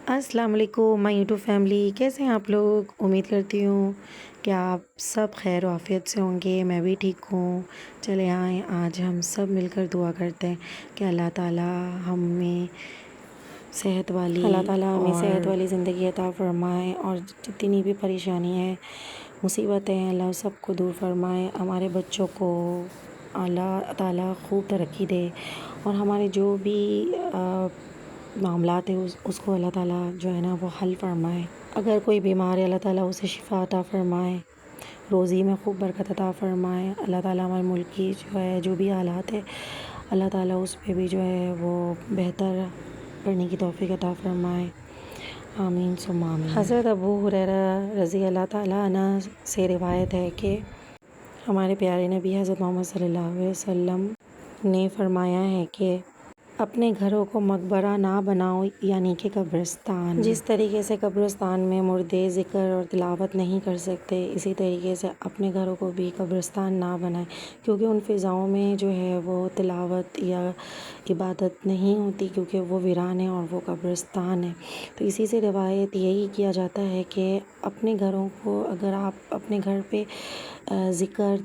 السلام علیکم مائی YouTube family, کیسے ہیں آپ لوگ؟ امید کرتی ہوں کہ آپ سب خیر و عافیت سے ہوں گے۔ میں بھی ٹھیک ہوں۔ چلے آئیں آج ہم سب مل کر دعا کرتے ہیں کہ اللہ تعالیٰ ہمیں صحت والی زندگی عطا فرمائے، اور جتنی بھی پریشانی ہے، مصیبتیں ہیں، اللہ سب کو دور فرمائے۔ ہمارے بچوں کو اللہ تعالیٰ خوب ترقی دے، اور ہمارے جو بھی معاملات ہیں اس کو اللہ تعالیٰ جو ہے نا وہ حل فرمائے۔ اگر کوئی بیمار ہے اللہ تعالیٰ اسے شفا عطا فرمائے، روزی میں خوب برکت عطا فرمائے۔ اللہ تعالیٰ ہمارے ملک کی جو بھی حالات ہے اللہ تعالیٰ اس پہ بھی جو ہے وہ بہتر کرنے کی توفیق عطا فرمائے۔ آمین ثم آمین۔ حضرت ابو ہریرہ رضی اللہ تعالیٰ عنہ سے روایت ہے کہ ہمارے پیارے نبی حضرت محمد صلی اللہ علیہ وسلم نے فرمایا ہے کہ اپنے گھروں کو مقبرہ نہ بناؤ، یعنی کہ قبرستان۔ جس طریقے سے قبرستان میں مردے ذکر اور تلاوت نہیں کر سکتے، اسی طریقے سے اپنے گھروں کو بھی قبرستان نہ بنائیں، کیونکہ ان فضاؤں میں جو ہے وہ تلاوت یا عبادت نہیں ہوتی، کیونکہ وہ ویران ہے اور وہ قبرستان ہے۔ تو اسی سے روایت یہی کیا جاتا ہے کہ اپنے گھروں کو، اگر آپ اپنے گھر پہ ذکر،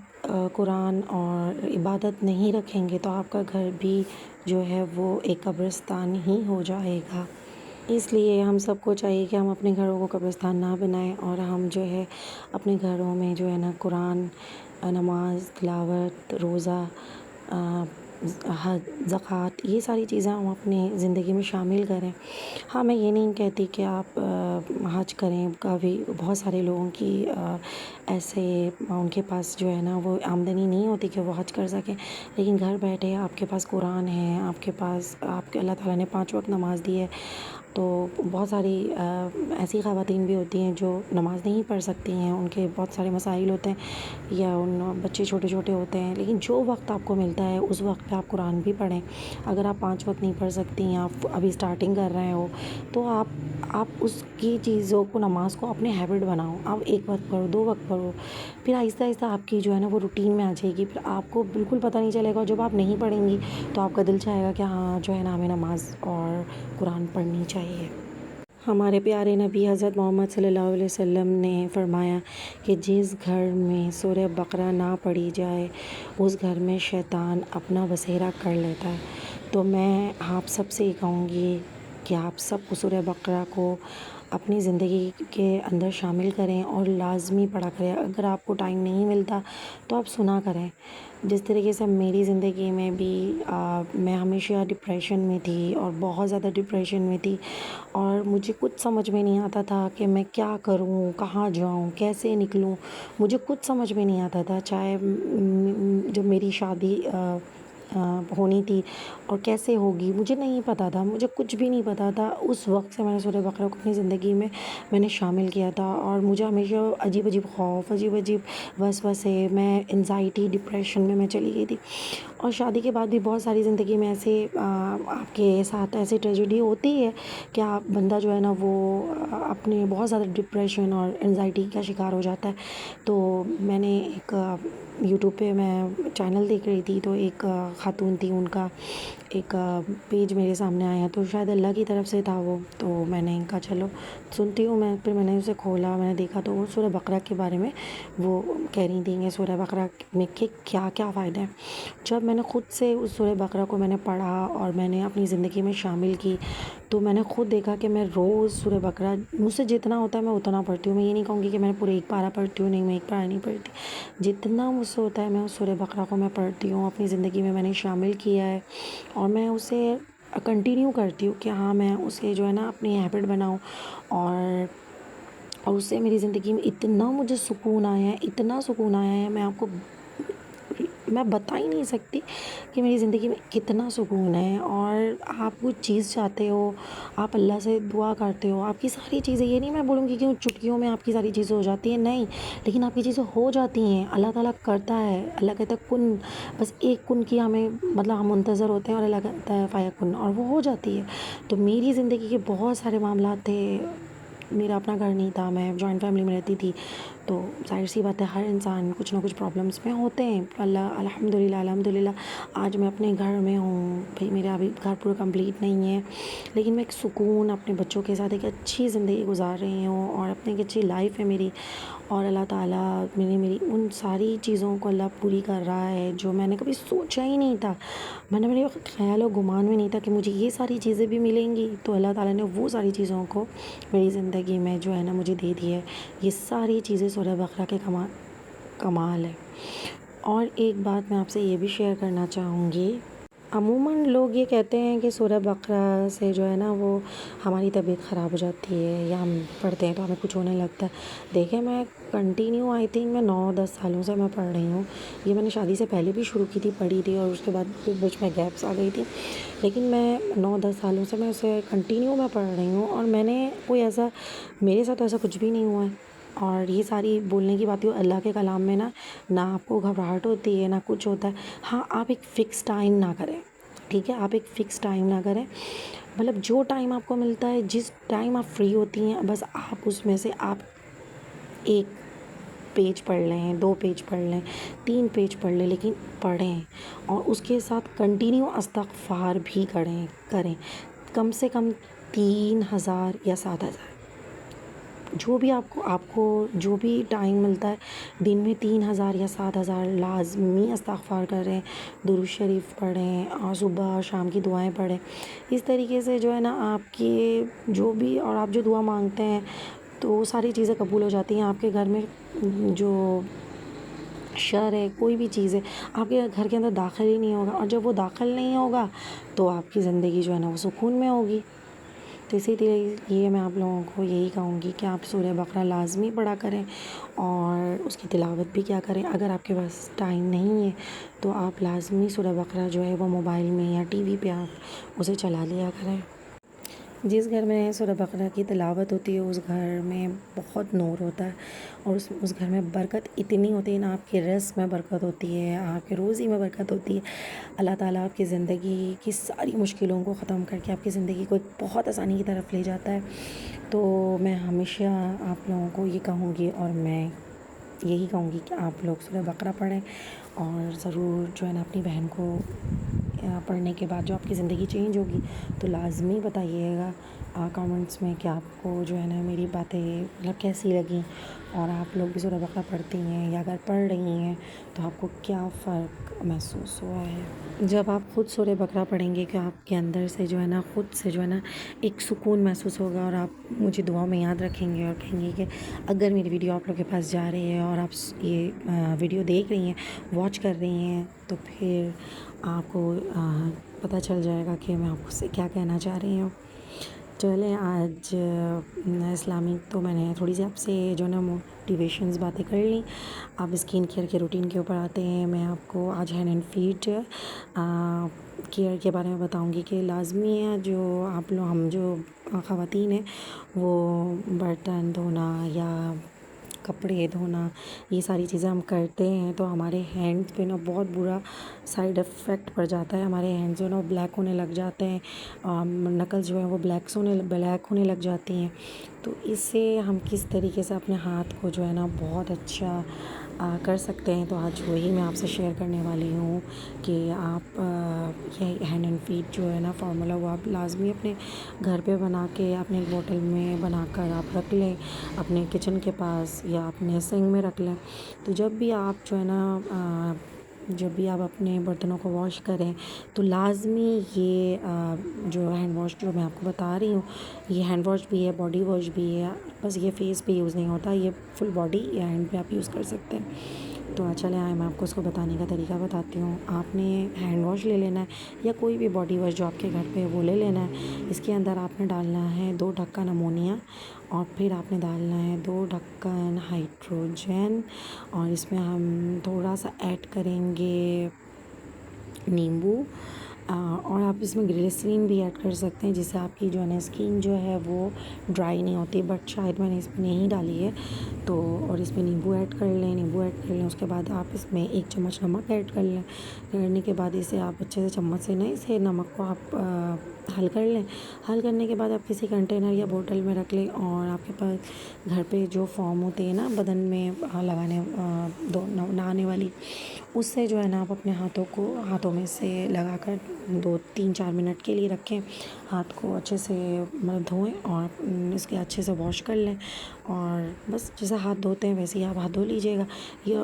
قرآن اور عبادت نہیں رکھیں گے تو آپ کا گھر بھی جو ہے وہ ایک قبرستان ہی ہو جائے گا۔ اس لیے ہم سب کو چاہیے کہ ہم اپنے گھروں کو قبرستان نہ بنائیں، اور ہم جو ہے اپنے گھروں میں جو ہے نا قرآن، نماز، تلاوت، روزہ، حج، زکوٰۃ، یہ ساری چیزیں ہم اپنی زندگی میں شامل کریں۔ ہاں، میں یہ نہیں کہتی کہ آپ حج کریں، کبھی بہت سارے لوگوں کی ایسے ان کے پاس جو ہے نا وہ آمدنی نہیں ہوتی کہ وہ حج کر سکیں، لیکن گھر بیٹھے آپ کے پاس قرآن ہے، آپ کے پاس اللہ تعالیٰ نے 5 وقت نماز دی ہے، تو بہت ساری ایسی خواتین بھی ہوتی ہیں جو نماز نہیں پڑھ سکتی ہیں، ان کے بہت سارے مسائل ہوتے ہیں، یا ان بچے چھوٹے چھوٹے ہوتے ہیں، لیکن جو وقت آپ کو ملتا ہے اس وقت پہ آپ قرآن بھی پڑھیں۔ اگر آپ 5 وقت نہیں پڑھ سکتی ہیں، آپ ابھی اسٹارٹنگ کر رہے ہو، تو آپ اس کی چیزوں کو، نماز کو اپنے ہیبٹ بناؤ۔ آپ 1 وقت پڑھو، 2 وقت پڑھو، پھر آہستہ آہستہ آپ کی جو ہے نا وہ روٹین میں آ جائے گی، پھر آپ کو بالکل پتہ نہیں چلے گا۔ جب آپ نہیں پڑھیں گی تو آپ کا دل چاہے گا کہ ہاں جو ہے نا ہمیں نماز اور قرآن پڑھنی چاہیے۔ ہمارے پیارے نبی حضرت محمد صلی اللہ علیہ وسلم نے فرمایا کہ جس گھر میں سورہ بقرہ نہ پڑھی جائے اس گھر میں شیطان اپنا بسیرا کر لیتا ہے۔ تو میں آپ سب سے یہ کہوں گی کہ آپ سب سورہ بقرہ کو اپنی زندگی کے اندر شامل کریں اور لازمی پڑھا کریں۔ اگر آپ کو ٹائم نہیں ملتا تو آپ سنا کریں۔ جس طریقے سے میری زندگی میں بھی میں ہمیشہ ڈپریشن میں تھی، اور بہت زیادہ ڈپریشن میں تھی، اور مجھے کچھ سمجھ میں نہیں آتا تھا کہ میں کیا کروں، کہاں جاؤں، کیسے نکلوں، مجھے کچھ سمجھ میں نہیں آتا تھا۔ چاہے جب میری شادی ہونی تھی اور کیسے ہوگی مجھے نہیں پتہ تھا، مجھے کچھ بھی نہیں پتہ تھا۔ اس وقت سے میں نے سورہ بقرہ کو اپنی زندگی میں نے شامل کیا تھا، اور مجھے ہمیشہ عجیب عجیب خوف، عجیب عجیب وسوسے، میں انزائٹی، ڈپریشن میں چلی گئی تھی۔ اور شادی کے بعد بھی بہت ساری زندگی میں ایسے آپ کے ساتھ ایسی ٹریجڈی ہوتی ہے کہ آپ بندہ جو ہے نا وہ اپنے بہت زیادہ ڈپریشن اور انزائٹی کا شکار ہو جاتا ہے۔ تو میں نے ایک یوٹیوب پہ میں چینل دیکھ رہی تھی، تو ایک خاتون تھی، ان کا ایک پیج میرے سامنے آیا، تو شاید اللہ کی طرف سے تھا وہ، تو میں نے کہا چلو سنتی ہوں میں۔ پھر میں نے اسے کھولا، میں نے دیکھا تو وہ سورہ بقرہ کے بارے میں وہ کہہ رہی تھیں کہ سورہ بقرہ میں کہ کیا کیا فائدہ ہے۔ جب میں نے خود سے اس سورہ بقرہ کو میں نے پڑھا اور میں نے اپنی زندگی میں شامل کی، تو میں نے خود دیکھا کہ میں روز سورہ بقرہ، مجھ سے جتنا ہوتا ہے میں اتنا پڑھتی ہوں۔ میں یہ نہیں کہوں گی کہ میں پورے 1 پارہ پڑھتی ہوں، نہیں، میں 1 پارہ نہیں پڑھتی، جتنا مجھ سے ہوتا ہے میں اس سورہ بقرہ کو میں پڑھتی ہوں، اپنی زندگی میں نے شامل کیا ہے، اور میں اسے کنٹینیو کرتی ہوں کہ ہاں میں اسے جو ہے نا اپنی ہیبٹ بناؤں، اور اس سے میری زندگی میں اتنا مجھے سکون آیا ہے، اتنا سکون آیا ہے، میں بتا ہی نہیں سکتی کہ میری زندگی میں کتنا سکون ہے۔ اور آپ کچھ چیز چاہتے ہو، آپ اللہ سے دعا کرتے ہو، آپ کی ساری چیزیں، یہ نہیں میں بولوں گی کہ چٹکیوں میں آپ کی ساری چیزیں ہو جاتی ہیں، نہیں، لیکن آپ کی چیزیں ہو جاتی ہیں۔ اللہ تعالیٰ کرتا ہے، اللہ کہتا ہے کن، بس ایک کن کی ہمیں ہم منتظر ہوتے ہیں، اور اللہ کہتا ہے فیکن، اور وہ ہو جاتی ہے۔ تو میری زندگی کے بہت سارے معاملات تھے میرا اپنا گھر نہیں تھا، میں جوائنٹ فیملی میں رہتی تھی، تو ظاہر سی بات ہے ہر انسان کچھ نہ کچھ پرابلمس میں ہوتے ہیں. الحمد للہ آج میں اپنے گھر میں ہوں. بھائی میرا ابھی گھر پورا کمپلیٹ نہیں ہے، لیکن میں ایک سکون اپنے بچوں کے ساتھ ایک اچھی زندگی گزار رہی ہوں، اور اپنی ایک اچھی لائف ہے میری. اور اللہ تعالیٰ میری ان ساری چیزوں کو اللہ پوری کر رہا ہے جو میں نے کبھی سوچا ہی نہیں تھا. میرے خیال و گمان میں نہیں تھا کہ مجھے یہ ساری چیزیں بھی ملیں گی. تو اللہ تعالیٰ نے وہ ساری چیزوں کو میری زندگی میں جو ہے نا مجھے دے دی ہے. یہ ساری چیزیں سورہ بقرہ کے کمال ہے. اور ایک بات میں آپ سے یہ بھی شیئر کرنا چاہوں گی. عموماً لوگ یہ کہتے ہیں کہ سورہ بقرہ سے جو ہے نا وہ ہماری طبیعت خراب ہو جاتی ہے، یا ہم پڑھتے ہیں تو ہمیں کچھ ہونے لگتا ہے. دیکھیں میں کنٹینیو آئی تھنک میں 9-10 سالوں سے میں پڑھ رہی ہوں. یہ میں نے شادی سے پہلے بھی شروع کی تھی، پڑھی تھی، اور اس کے بعد پھر بیچ میں گیپس آ گئی تھی. لیکن میں 9-10 سالوں سے میں اسے کنٹینیو میں پڑھ رہی ہوں، اور میں نے کوئی ایسا، میرے ساتھ ایسا کچھ بھی نہیں ہوا ہے. اور یہ ساری بولنے کی بات ہے اللہ کے کلام میں نہ آپ کو گھبراہٹ ہوتی ہے نہ کچھ ہوتا ہے. ہاں آپ ایک فکس ٹائم نہ کریں، ٹھیک ہے، آپ ایک فکس ٹائم نہ کریں. مطلب جو ٹائم آپ کو ملتا ہے، جس ٹائم آپ فری ہوتی ہیں، بس آپ اس میں سے آپ 1 پیج پڑھ لیں، 2 پیج پڑھ لیں، 3 پیج پڑھ لیں، لیکن پڑھیں. اور اس کے ساتھ کنٹینیو استغفار بھی کریں کم سے کم 3000 یا 7000. جو بھی آپ کو جو بھی ٹائم ملتا ہے دن میں 3000 یا 7000 لازمی استغفار کریں، درود شریف پڑھیں، اور صبح اور شام کی دعائیں پڑھیں. اس طریقے سے جو ہے نا آپ کی جو بھی، اور آپ جو دعا مانگتے ہیں تو وہ ساری چیزیں قبول ہو جاتی ہیں. آپ کے گھر میں جو شر ہے، کوئی بھی چیز ہے، آپ کے گھر کے اندر داخل ہی نہیں ہوگا. اور جب وہ داخل نہیں ہوگا تو آپ کی زندگی جو ہے نا وہ سکون میں ہوگی. تو اسی لیے میں آپ لوگوں کو یہی کہوں گی کہ آپ سورہ بقرہ لازمی پڑھا کریں، اور اس کی تلاوت بھی کیا کریں. اگر آپ کے پاس ٹائم نہیں ہے تو آپ لازمی سورہ بقرہ جو ہے وہ موبائل میں یا ٹی وی پہ آپ اسے چلا لیا کریں. جس گھر میں سورہ بقرہ کی تلاوت ہوتی ہے اس گھر میں بہت نور ہوتا ہے، اور اس گھر میں برکت اتنی ہوتی ہے نا. آپ کے رزق میں برکت ہوتی ہے، آپ کے روزی میں برکت ہوتی ہے. اللہ تعالیٰ آپ کی زندگی کی ساری مشکلوں کو ختم کر کے آپ کی زندگی کو ایک بہت آسانی کی طرف لے جاتا ہے. تو میں ہمیشہ آپ لوگوں کو یہ کہوں گی، اور میں یہی کہوں گی کہ آپ لوگ سورہ بقرہ پڑھیں، اور ضرور جو ہے نا اپنی بہن کو پڑھنے کے بعد جو آپ کی زندگی چینج ہوگی تو لازمی بتائیے گا کامنٹس میں کہ آپ کو جو ہے نا میری باتیں مطلب کیسی لگیں، اور آپ لوگ بھی سورہ بقرہ پڑھتی ہیں یا اگر پڑھ رہی ہیں تو آپ کو کیا فرق محسوس ہوا ہے. جب آپ خود سورہ بقرہ پڑھیں گے کہ آپ کے اندر سے جو ہے نا خود سے جو ہے نا ایک سکون محسوس ہوگا، اور آپ مجھے دعا میں یاد رکھیں گے، اور کہیں گے کہ اگر میری ویڈیو آپ لوگ کے پاس جا رہی ہے اور آپ یہ ویڈیو دیکھ رہی ہیں، واچ کر رہی ہیں، تو پھر آپ کو پتہ چل جائے گا کہ میں آپ سے کیا کہنا چاہ رہی ہوں. چلیں آج اسلامک تو میں نے تھوڑی سی آپ سے جو نا موٹیویشنز باتیں کر لیں. آپ اسکن کیئر کے روٹین کے اوپر آتے ہیں. میں آپ کو آج ہینڈ اینڈ فیٹ کیئر کے بارے میں بتاؤں گی کہ لازمی ہے جو آپ لوگ، ہم جو خواتین ہیں، وہ برتن دھونا یا کپڑے دھونا، یہ ساری چیزیں ہم کرتے ہیں تو ہمارے ہینڈ پہ نا بہت برا سائڈ افیکٹ پڑ جاتا ہے. ہمارے ہینڈ جو ہے نا بلیک ہونے لگ جاتے ہیں، نکل جو ہے وہ بلیک ہونے لگ جاتی ہیں. تو اس سے ہم کس طریقے سے اپنے ہاتھ کو جو ہے نا بہت اچھا کر سکتے ہیں، تو آج وہی میں آپ سے شیئر کرنے والی ہوں کہ آپ یہ ہینڈ اینڈ فیٹ جو ہے نا فارمولا وہ آپ لازمی اپنے گھر پہ بنا کے اپنے ایک بوٹل میں بنا کر آپ رکھ لیں اپنے کچن کے پاس، یا اپنے سنک میں رکھ لیں. تو جب بھی آپ جو ہے نا جب بھی آپ اپنے برتنوں کو واش کریں تو لازمی یہ جو ہینڈ واش جو میں آپ کو بتا رہی ہوں، یہ ہینڈ واش بھی ہے، باڈی واش بھی ہے. بس یہ فیس پہ یوز نہیں ہوتا، یہ فل باڈی یا ہینڈ پہ آپ یوز کر سکتے ہیں. تو چلیں میں آپ کو اس کو بتانے کا طریقہ بتاتی ہوں. آپ نے ہینڈ واش لے لینا ہے یا کوئی بھی باڈی واش جو آپ کے گھر پہ وہ لے لینا ہے. اس کے اندر آپ نے ڈالنا ہے 2 ڈھکن امونیا، اور پھر آپ نے ڈالنا ہے 2 ڈھکن ہائیڈروجن، اور اس میں ہم تھوڑا سا ایڈ کریں گے نیمبو. اور آپ اس میں گلیسرین بھی ایڈ کر سکتے ہیں، جس سے آپ کی جو ہے نا اسکن جو ہے وہ ڈرائی نہیں ہوتی، بٹ شاید میں نے اس میں نہیں ڈالی ہے تو. اور اس میں نیمبو ایڈ کر لیں، اس کے بعد آپ اس میں 1 چمچ نمک ایڈ کر لیں. کرنے کے بعد اسے آپ اچھے سے چمچ سے نہیں، اسے نمک کو آپ حل کر لیں. حل کرنے کے بعد آپ کسی کنٹینر یا بوٹل میں رکھ لیں. اور آپ کے پاس گھر پہ جو فوم ہوتی ہے نا بدن میں لگانے نہانے والی، اس سے جو ہے نا آپ اپنے ہاتھوں میں سے لگا کر 2-3-4 منٹ کے لیے رکھیں. ہاتھ کو اچھے سے دھوئیں اور اس کے اچھے سے واش کر لیں. اور بس جیسے ہاتھ دھوتے ہیں ویسے ہی آپ ہاتھ دھو لیجیے گا. یہ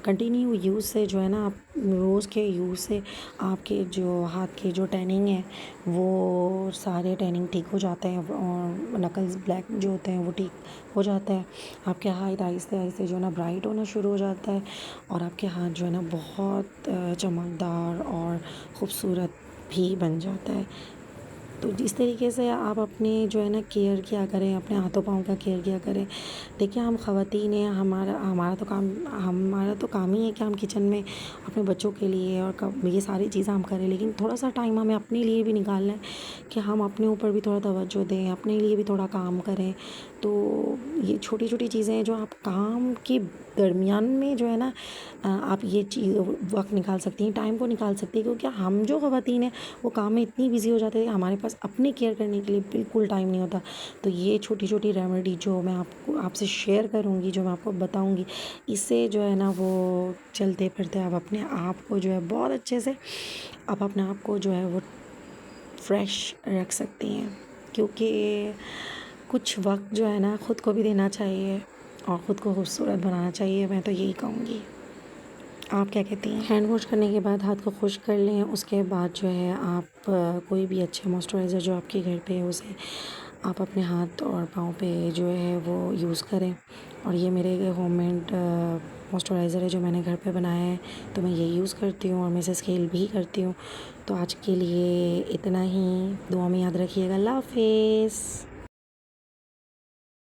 کنٹینیو یوز سے جو ہے نا، آپ روز کے یوز سے آپ کے جو ہاتھ کے جو ٹیننگ ہیں وہ سارے ٹیننگ ٹھیک ہو جاتے ہیں، اور نکلز بلیک جو ہوتے ہیں وہ ٹھیک ہو جاتے ہیں. آپ کے ہاتھ آہستہ آہستہ جو ہے نا برائٹ ہونا شروع ہو جاتا ہے، اور آپ کے ہاتھ جو ہے نا بہت چمکدار اور خوبصورت بھی بن جاتا ہے. تو اس طریقے سے آپ اپنے جو ہے نا کیئر کیا کریں، اپنے ہاتھوں پاؤں کا کیئر کیا کریں. دیکھیے ہم خواتین ہیں، ہمارا تو کام ہی ہے کہ ہم کچن میں اپنے بچوں کے لیے اور یہ ساری چیزیں ہم کریں، لیکن تھوڑا سا ٹائم ہمیں اپنے لیے بھی نکالنا ہے کہ ہم اپنے اوپر بھی تھوڑا توجہ دیں، اپنے لیے بھی تھوڑا کام کریں. تو یہ چھوٹی چھوٹی چیزیں ہیں جو آپ کام کے درمیان میں جو ہے نا آپ یہ چیز وقت نکال سکتی ہیں، ٹائم کو نکال سکتی ہیں. کیونکہ ہم جو خواتین ہیں وہ کام میں اتنی بزی ہو جاتے ہیں کہ ہمارے پاس اپنے کیئر کرنے کے لیے بالکل ٹائم نہیں ہوتا. تو یہ چھوٹی چھوٹی ریمیڈی جو میں آپ سے شیئر کروں گی، جو میں آپ کو بتاؤں گی، اس سے جو ہے نا وہ چلتے پھرتے آپ اپنے آپ کو جو ہے بہت اچھے سے آپ اپنے آپ کو جو ہے وہ فریش رکھ سکتی ہیں. کیونکہ کچھ وقت جو ہے نا خود کو بھی دینا چاہیے اور خود کو خوبصورت بنانا چاہیے. میں تو یہی کہوں گی. آپ کیا کہتی ہیں؟ ہینڈ واش کرنے کے بعد ہاتھ کو خشک کر لیں. اس کے بعد جو ہے آپ کوئی بھی اچھے موئسچرائزر جو آپ کے گھر پہ ہے اسے آپ اپنے ہاتھ اور پاؤں پہ جو ہے وہ یوز کریں. اور یہ میرے ہوم میڈ موئسچرائزر ہے جو میں نے گھر پہ بنایا ہے، تو میں یہ یوز کرتی ہوں اور میں اسے اسکیل بھی کرتی ہوں. تو آج کے لیے اتنا ہی. دعا میں یاد رکھیے گا. اللہ حافظ.